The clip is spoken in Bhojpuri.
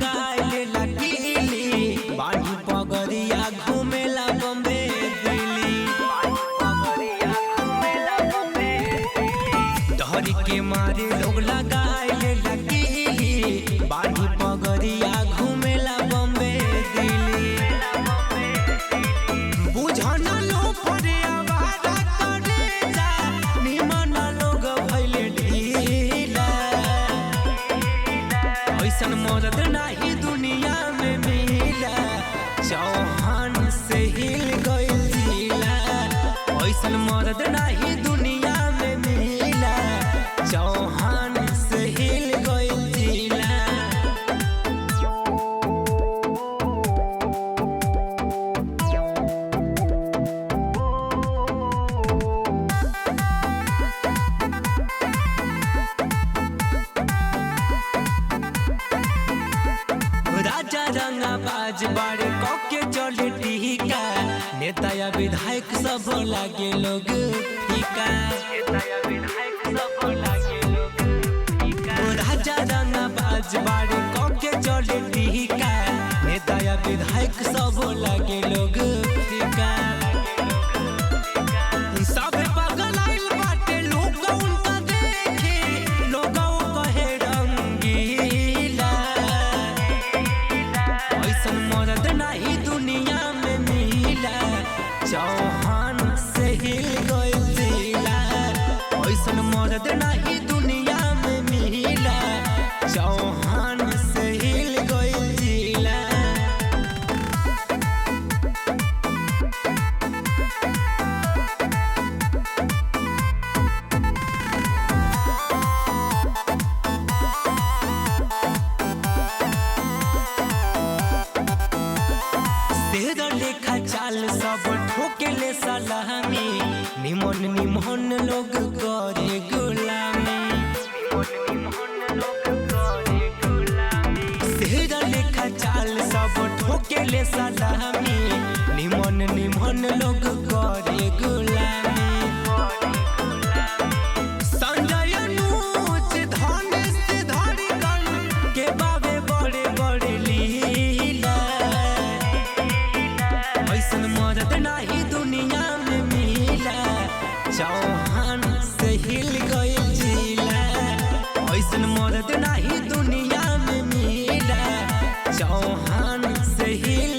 लगाए लकीली बानी पगड़िया घूमेला बम्बे दिल्ली डहरी के मारे लोग लगाए लकीली बानी पगड़िया घूमेला बम्बे दिल्ली बुझना लो परे आवारा करे जा निमन लोग भइले ढीला ऐसन मर्द नाही दुनिया में मिला चौहान से हिल गइल जिला ऐसन मर्द नाही दुनिया में मिला चौहान से हिल गइल जिला राजा रंगाबाज बाड़े कके चले टीका नेता या विधायक सब लागे लोग फीका राजा रंगाबाज बाड़े कके चले टीका नेता या विधायक सब लागे लोग फीका सब पागल आइल बाटे लोग उनका देखे लोग कहे रंगीला ऐसन मर्द नहीं दुनिया में मिला चौहान से हिल गइल जिला ऐसन मर्द नहीं दुनिया में मिला चौहान से हिल गइल जिला तेरा लेखा चाल सब ठोकेले सलामी निमन निमन लोग करे गुलामी तेरा लेखा चाल सब ठोकेले सलामी निमन निमन लोग करे गुलामी संजय अनुज धनेश धड़कन के बाबे बड़े बड़े लीला ऐसन मर्द नाही दुनिया में मिला चौहान से हिल गइल जिला ऐसन मर्द नाही दुनिया में मिला चौहान से हिल